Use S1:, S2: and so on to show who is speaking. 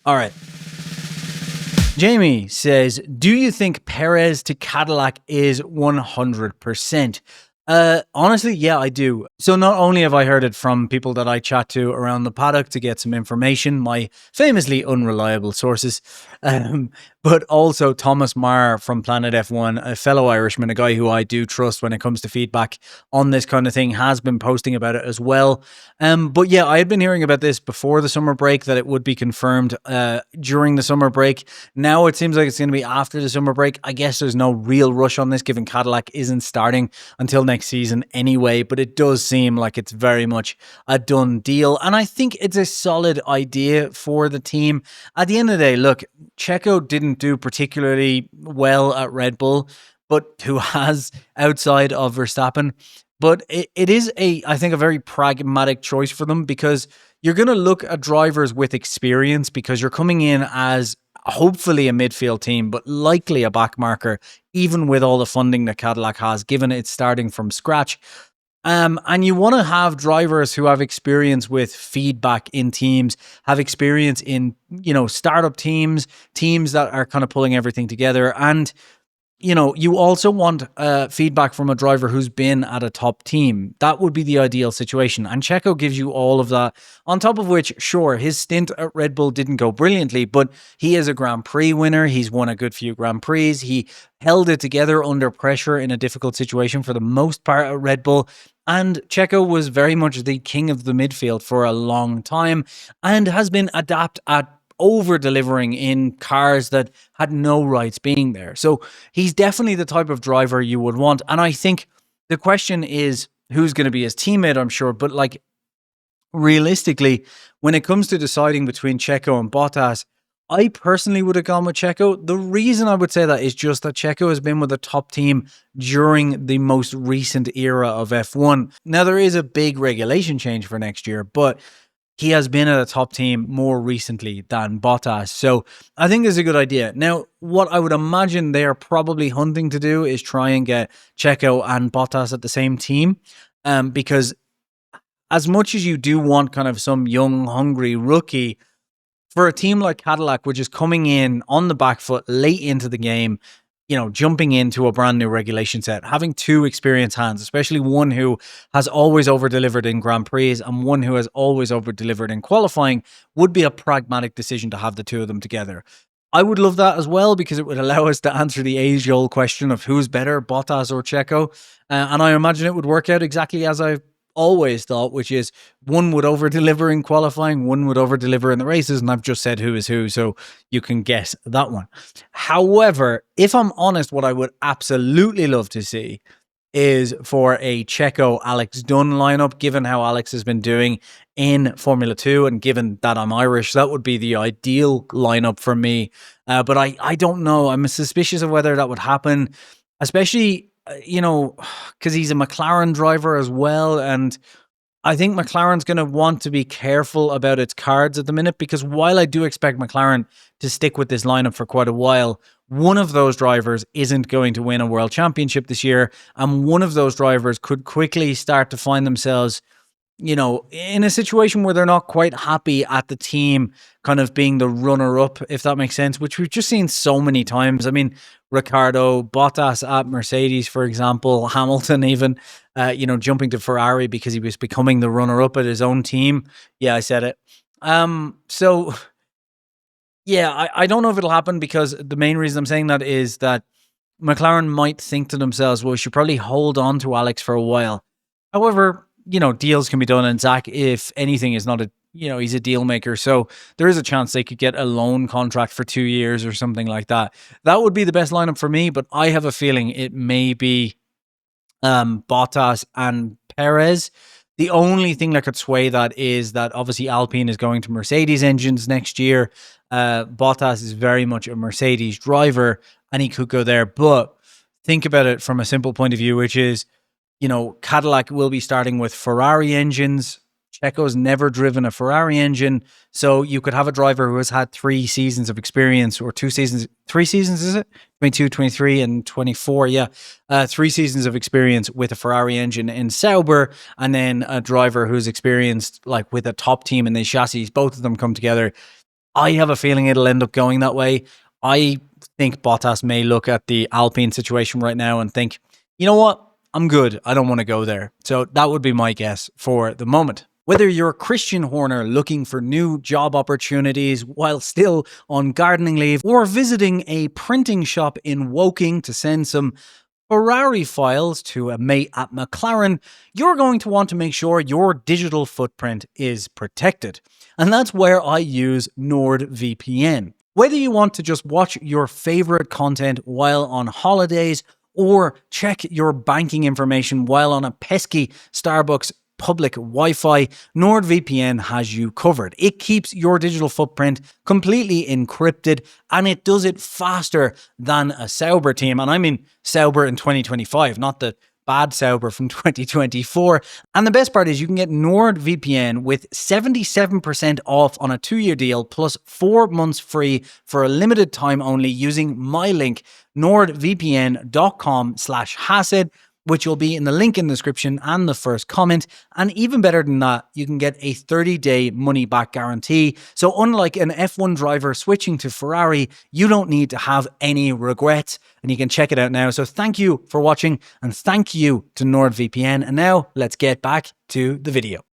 S1: All right. Jamie says, do you think Perez to Cadillac is 100%? Honestly, yeah, I do. So not only have I heard it from people that I chat to around the paddock to get some information, my famously unreliable sources, but also Thomas Marr from Planet F1, a fellow Irishman, a guy who I do trust when it comes to feedback on this kind of thing, has been posting about it as well. But yeah, I had been hearing about this before the summer break, that it would be confirmed during the summer break. Now it seems like it's going to be after the summer break. I guess there's no real rush on this, given Cadillac isn't starting until next season anyway, but it does seem like it's very much a done deal. And I think it's a solid idea for the team. At the end of the day, look, Checo didn't do particularly well at Red Bull, but who has outside of Verstappen? But it is I think, a very pragmatic choice for them, because you're going to look at drivers with experience, because you're coming in as hopefully a midfield team, but likely a backmarker, even with all the funding that Cadillac has, given it's starting from scratch. And you want to have drivers who have experience with feedback in teams, have experience in, startup teams that are kind of pulling everything together. And you also want feedback from a driver who's been at a top team. That would be the ideal situation. And Checo gives you all of that. On top of which, sure, his stint at Red Bull didn't go brilliantly, but he is a Grand Prix winner. He's won a good few Grand Prix. He held it together under pressure in a difficult situation for the most part at Red Bull. And Checo was very much the king of the midfield for a long time and has been adept at over-delivering in cars that had no rights being there. So he's definitely the type of driver you would want. And I think the question is who's going to be his teammate, I'm sure. But realistically, when it comes to deciding between Checo and Bottas, I personally would have gone with Checo. The reason I would say that is just that Checo has been with a top team during the most recent era of F1. Now, there is a big regulation change for next year, but he has been at a top team more recently than Bottas. So I think it's a good idea. Now, what I would imagine they're probably hunting to do is try and get Checo and Bottas at the same team. Because as much as you do want kind of some young, hungry rookie, for a team like Cadillac, which is coming in on the back foot late into the game, jumping into a brand new regulation set, having two experienced hands, especially one who has always over-delivered in Grand Prix and one who has always over-delivered in qualifying, would be a pragmatic decision to have the two of them together. I would love that as well, because it would allow us to answer the age-old question of who's better, Bottas or Checo. And I imagine it would work out exactly as I've always thought, which is one would over-deliver in qualifying, one would over-deliver in the races, and I've just said who is who, so you can guess that one. However, if I'm honest, what I would absolutely love to see is for a Checo-Alex Dunn lineup, given how Alex has been doing in Formula 2, and given that I'm Irish, that would be the ideal lineup for me. But I don't know. I'm suspicious of whether that would happen, especially because he's a McLaren driver as well. And I think McLaren's going to want to be careful about its cards at the minute, because while I do expect McLaren to stick with this lineup for quite a while, one of those drivers isn't going to win a world championship this year. And one of those drivers could quickly start to find themselves, in a situation where they're not quite happy at the team kind of being the runner-up, if that makes sense, which we've just seen so many times. I mean, Ricciardo, Bottas at Mercedes, for example, Hamilton even, jumping to Ferrari because he was becoming the runner-up at his own team. Yeah, I said it. So, yeah, I don't know if it'll happen, because the main reason I'm saying that is that McLaren might think to themselves, well, we should probably hold on to Alex for a while. However, deals can be done, and Zach, if anything, is not he's a deal maker. So there is a chance they could get a loan contract for 2 years or something like that. That would be the best lineup for me, but I have a feeling it may be Bottas and Perez. The only thing that could sway that is that obviously Alpine is going to Mercedes engines next year. Bottas is very much a Mercedes driver, and he could go there. But think about it from a simple point of view, which is, Cadillac will be starting with Ferrari engines. Checo's never driven a Ferrari engine. So you could have a driver who has had 3 seasons of experience, or 3 seasons, is it? 22, 23, and 24. Yeah. 3 seasons of experience with a Ferrari engine in Sauber, and then a driver who's experienced with a top team in these chassis. Both of them come together. I have a feeling it'll end up going that way. I think Bottas may look at the Alpine situation right now and think, you know what? I'm good. I don't want to go there. So that would be my guess for the moment. Whether you're Christian Horner looking for new job opportunities while still on gardening leave, or visiting a printing shop in Woking to send some Ferrari files to a mate at McLaren, you're going to want to make sure your digital footprint is protected. And that's where I use NordVPN. Whether you want to just watch your favorite content while on holidays, or check your banking information while on a pesky Starbucks public Wi-Fi, NordVPN has you covered. It keeps your digital footprint completely encrypted, and it does it faster than a Sauber team. And I mean Sauber in 2025, not the bad Sauber from 2024. And the best part is you can get NordVPN with 77% off on a 2-year deal plus 4 months free for a limited time only using my link, nordvpn.com/Hassid, which will be in the link in the description and the first comment. And even better than that, you can get a 30-day money-back guarantee. So unlike an F1 driver switching to Ferrari, you don't need to have any regrets, and you can check it out now. So thank you for watching, and thank you to NordVPN. And now let's get back to the video.